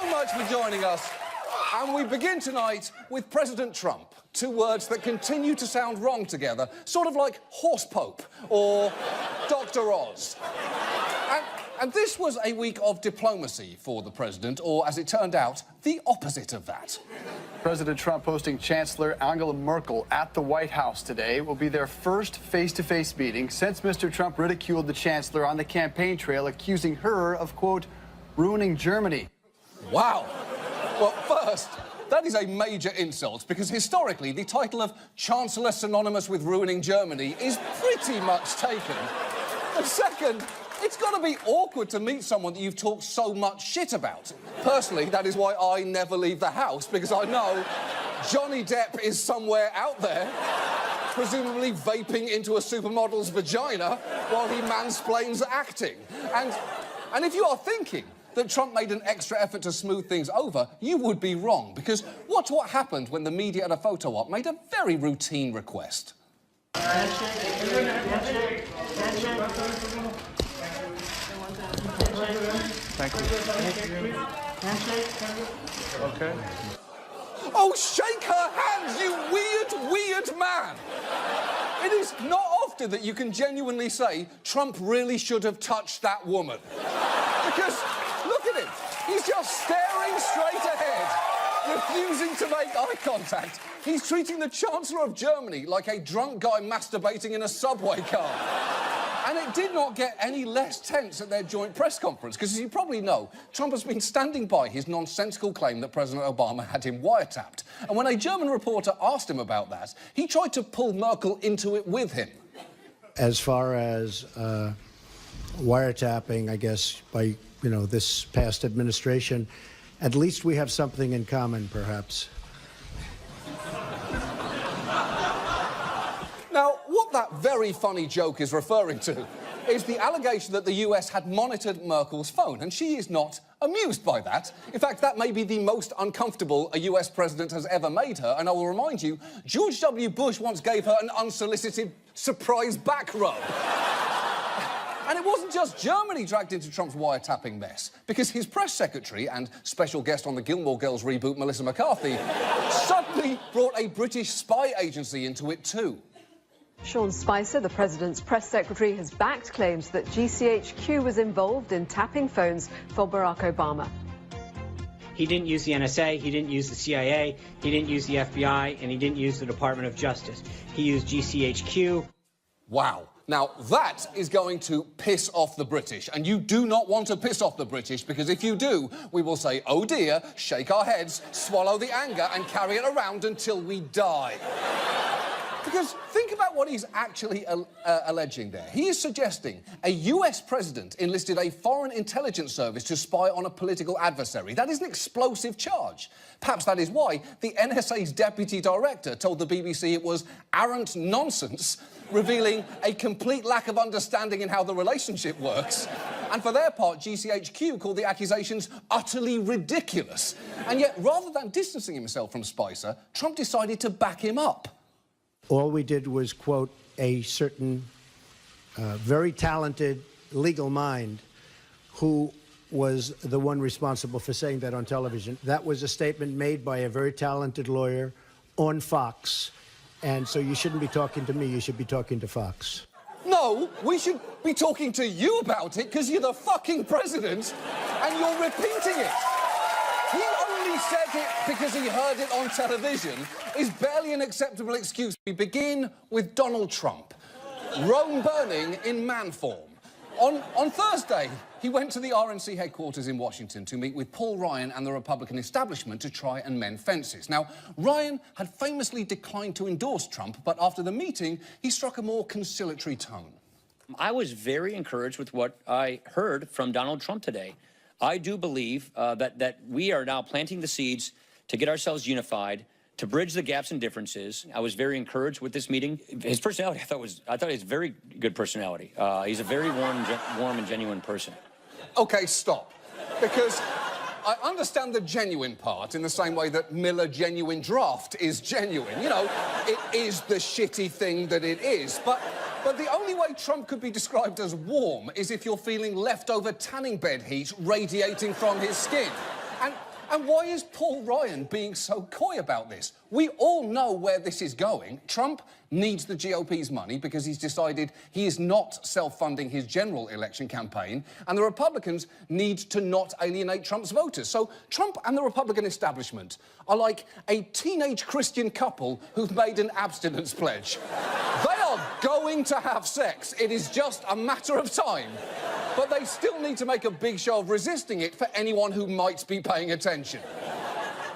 so much for joining us. And we begin tonight with President Trump. Two words that continue to sound wrong together, sort of like horse pope or Dr. Oz. And this was a week of diplomacy for the president, or as it turned out, the opposite of that. President Trump hosting Chancellor Angela Merkel at the White House today. Will be their first face-to-face meeting since Mr. Trump ridiculed the chancellor on the campaign trail, accusing her of, quote, ruining Germany. Wow. Well, first, that is a major insult, because historically, the title of Chancellor synonymous with ruining Germany is pretty much taken. And second, it's got to be awkward to meet someone that you've talked so much shit about. Personally, that is why I never leave the house, because I know Johnny Depp is somewhere out there, presumably vaping into a supermodel's vagina while he mansplains acting. And if you are thinking that Trump made an extra effort to smooth things over, you would be wrong, because watch what happened when the media at a photo op made a very routine request. Thank you. Okay. Oh, shake her hands, you weird man! It is not often that you can genuinely say Trump really should have touched that woman. Because, look at him. He's just staring straight ahead, refusing to make eye contact. He's treating the Chancellor of Germany like a drunk guy masturbating in a subway car. And it did not get any less tense at their joint press conference, because, as you probably know, Trump has been standing by his nonsensical claim that President Obama had him wiretapped. And when a German reporter asked him about that, he tried to pull Merkel into it with him. As far as wiretapping, I guess, by, this past administration, at least we have something in common, perhaps. Now, what that very funny joke is referring to is the allegation that the US had monitored Merkel's phone, and she is not amused by that. In fact, that may be the most uncomfortable a US president has ever made her, and I will remind you, George W. Bush once gave her an unsolicited surprise back rub. And it wasn't just Germany dragged into Trump's wiretapping mess, because his press secretary and special guest on the Gilmore Girls reboot, Melissa McCarthy, suddenly brought a British spy agency into it too. Sean Spicer, the president's press secretary, has backed claims that GCHQ was involved in tapping phones for Barack Obama. He didn't use the NSA, he didn't use the CIA, he didn't use the FBI, and he didn't use the Department of Justice. He used GCHQ. Wow. Now, that is going to piss off the British, and you do not want to piss off the British, because if you do, we will say, oh dear, shake our heads, swallow the anger, and carry it around until we die. Because think about what he's actually alleging there. He is suggesting a US president enlisted a foreign intelligence service to spy on a political adversary. That is an explosive charge. Perhaps that is why the NSA's deputy director told the BBC it was arrant nonsense, revealing a complete lack of understanding in how the relationship works. And for their part, GCHQ called the accusations utterly ridiculous. And yet, rather than distancing himself from Spicer, Trump decided to back him up. All we did was quote a certain very talented legal mind who was the one responsible for saying that on television. That was a statement made by a very talented lawyer on Fox. And so you shouldn't be talking to me, you should be talking to Fox. No, we should be talking to you about it, because you're the fucking president and you're repeating it. He only said it because he heard it on television is barely an acceptable excuse. We begin with Donald Trump. Rome burning in man form. On Thursday, he went to the RNC headquarters in Washington to meet with Paul Ryan and the Republican establishment to try and mend fences. Now, Ryan had famously declined to endorse Trump, but after the meeting, he struck a more conciliatory tone. I was very encouraged with what I heard from Donald Trump today. I do believe that we are now planting the seeds to get ourselves unified, to bridge the gaps and differences. I was very encouraged with this meeting. His personality, I thought he has very good personality. He's a very warm and genuine person. Okay, stop. Because I understand the genuine part in the same way that Miller Genuine Draft is genuine. You know, it is the shitty thing that it is. But the only way Trump could be described as warm is if you're feeling leftover tanning bed heat radiating from his skin. And why is Paul Ryan being so coy about this? We all know where this is going. Trump needs the GOP's money because he's decided he is not self-funding his general election campaign, and the Republicans need to not alienate Trump's voters. So Trump and the Republican establishment are like a teenage Christian couple who've made an abstinence pledge. They are going to have sex. It is just a matter of time. But they still need to make a big show of resisting it for anyone who might be paying attention.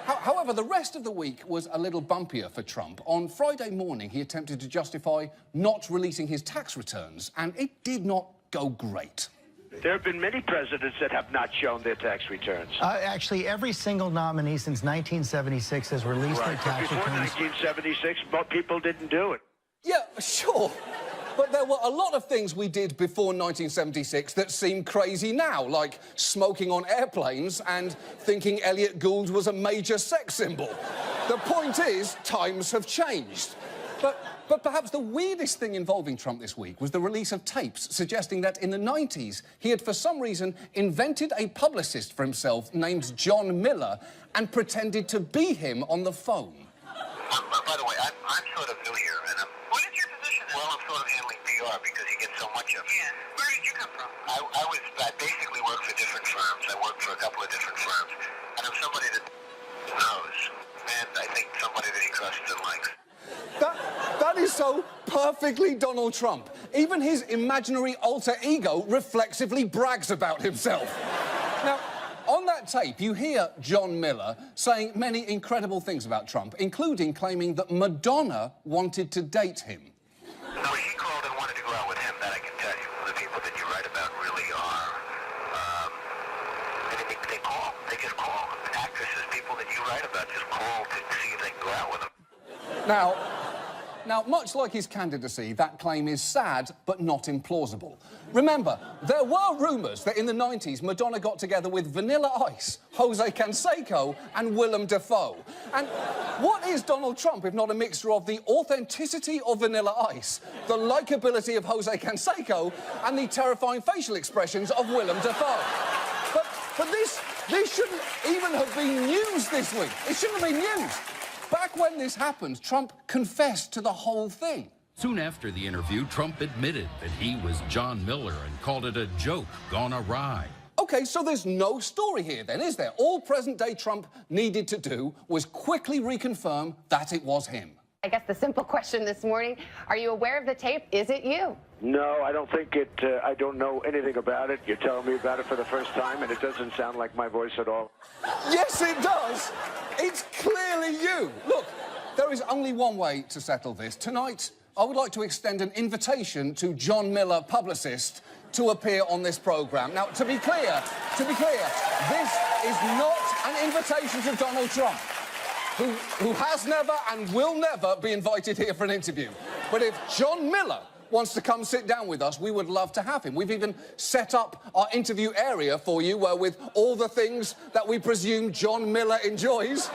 However, the rest of the week was a little bumpier for Trump. On Friday morning, he attempted to justify not releasing his tax returns, and it did not go great. There have been many presidents that have not shown their tax returns. Actually, every single nominee since 1976 has released their tax Before returns. 1976, but people didn't do it. Yeah, sure. But there were a lot of things we did before 1976 that seem crazy now, like smoking on airplanes and thinking Elliot Gould was a major sex symbol. The point is, times have changed. But perhaps the weirdest thing involving Trump this week was the release of tapes suggesting that in the 90s he had, for some reason, invented a publicist for himself named John Miller and pretended to be him on the phone. By the way, I'm sort of new here, and what is your position? Well, I'm sort of handling PR because you get so much of it. Yeah. Where did you come from? I basically work for different firms. I work for a couple of different firms, and I'm somebody that knows, and I think somebody that he trusts and likes. That is so perfectly Donald Trump. Even his imaginary alter ego reflexively brags about himself. Now, on that tape, you hear John Miller saying many incredible things about Trump, including claiming that Madonna wanted to date him. No, she called and wanted to go out with him, that I can tell you. The people that you write about really are, they call. They just call. Actresses, people that you write about just call to see if they can go out with them. Now, much like his candidacy, that claim is sad, but not implausible. Remember, there were rumours that in the 90s, Madonna got together with Vanilla Ice, Jose Canseco, and Willem Dafoe. And what is Donald Trump if not a mixture of the authenticity of Vanilla Ice, the likeability of Jose Canseco, and the terrifying facial expressions of Willem Dafoe? But this shouldn't even have been news this week. It shouldn't have been news. Back when this happened, Trump confessed to the whole thing. Soon after the interview, Trump admitted that he was John Miller and called it a joke gone awry. OK, so there's no story here then, is there? All present-day Trump needed to do was quickly reconfirm that it was him. I guess the simple question this morning, are you aware of the tape? Is it you? No, I don't think it, I don't know anything about it. You're telling me about it for the first time, and it doesn't sound like my voice at all. Yes, it does. It's clearly you. Look, there is only one way to settle this. Tonight, I would like to extend an invitation to John Miller, publicist, to appear on this programme. Now, to be clear, this is not an invitation to Donald Trump, who has never and will never be invited here for an interview. But if John Miller wants to come sit down with us, we would love to have him. We've even set up our interview area for you, with all the things that we presume John Miller enjoys.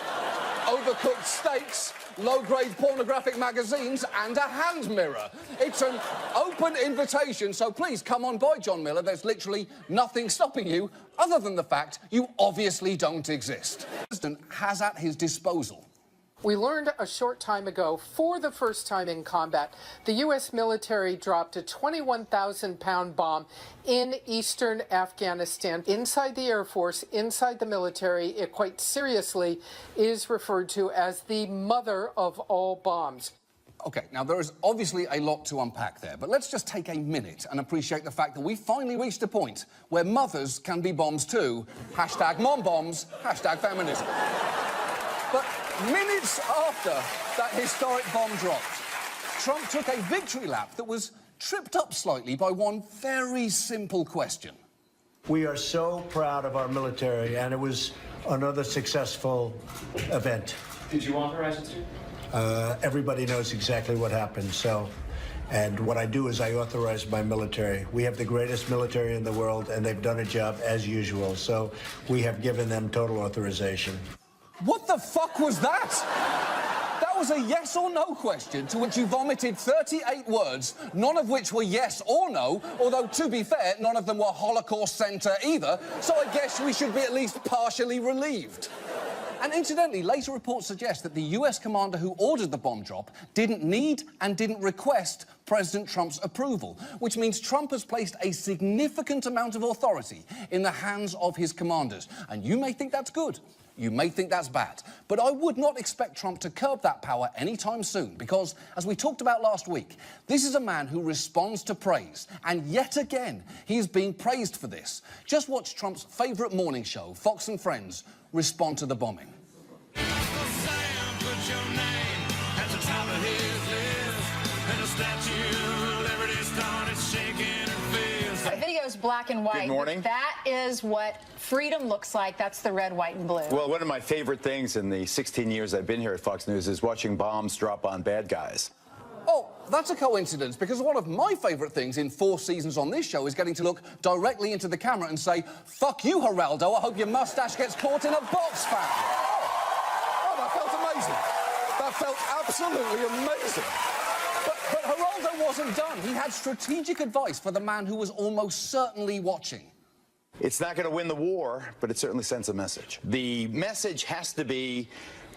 Overcooked steaks, low-grade pornographic magazines, and a hand mirror. It's an open invitation, so please come on by, John Miller. There's literally nothing stopping you, other than the fact you obviously don't exist. The president has at his disposal. We learned a short time ago, for the first time in combat, the U.S. military dropped a 21,000-pound bomb in eastern Afghanistan. Inside the Air Force, inside the military, it quite seriously is referred to as the mother of all bombs. OK, now there is obviously a lot to unpack there, but let's just take a minute and appreciate the fact that we finally reached a point where mothers can be bombs too. Hashtag mom bombs, hashtag feminism. But minutes after that historic bomb dropped, Trump took a victory lap that was tripped up slightly by one very simple question. We are so proud of our military, and it was another successful event. Did you authorize it to? Everybody knows exactly what happened, and what I do is I authorize my military. We have the greatest military in the world, and they've done a job as usual, so we have given them total authorization. What the fuck was that? That was a yes or no question to which you vomited 38 words, none of which were yes or no, although, to be fair, none of them were Holocaust Centre either, so I guess we should be at least partially relieved. And incidentally, later reports suggest that the US commander who ordered the bomb drop didn't need and didn't request President Trump's approval, which means Trump has placed a significant amount of authority in the hands of his commanders. And you may think that's good. You may think that's bad, but I would not expect Trump to curb that power anytime soon because, as we talked about last week, this is a man who responds to praise, and yet again, he is being praised for this. Just watch Trump's favourite morning show, Fox and Friends, respond to the bombing. The video is black and white. Good morning. That is what freedom looks like. That's the red, white, and blue. Well, one of my favorite things in the 16 years I've been here at Fox News is watching bombs drop on bad guys. Oh, that's a coincidence, because one of my favourite things in 4 seasons on this show is getting to look directly into the camera and say, "Fuck you, Geraldo, I hope your mustache gets caught in a box fan." Oh, that felt amazing. That felt absolutely amazing. But Geraldo wasn't done. He had strategic advice for the man who was almost certainly watching. It's not going to win the war, but it certainly sends a message. The message has to be,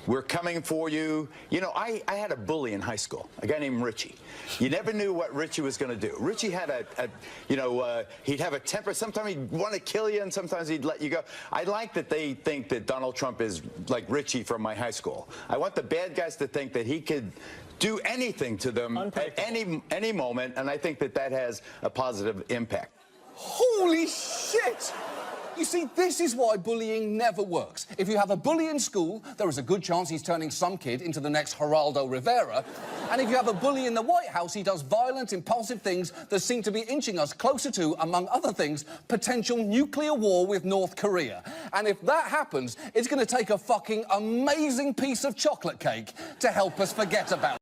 we're coming for you. You know, I had a bully in high school, a guy named Richie. You never knew what Richie was going to do. Richie had he'd have a temper. Sometimes he'd want to kill you, and sometimes he'd let you go. I like that they think that Donald Trump is like Richie from my high school. I want the bad guys to think that he could do anything to them at any moment, and I think that that has a positive impact. Holy shit! You see, this is why bullying never works. If you have a bully in school, there is a good chance he's turning some kid into the next Geraldo Rivera. And if you have a bully in the White House, he does violent, impulsive things that seem to be inching us closer to, among other things, potential nuclear war with North Korea. And if that happens, it's going to take a fucking amazing piece of chocolate cake to help us forget about it.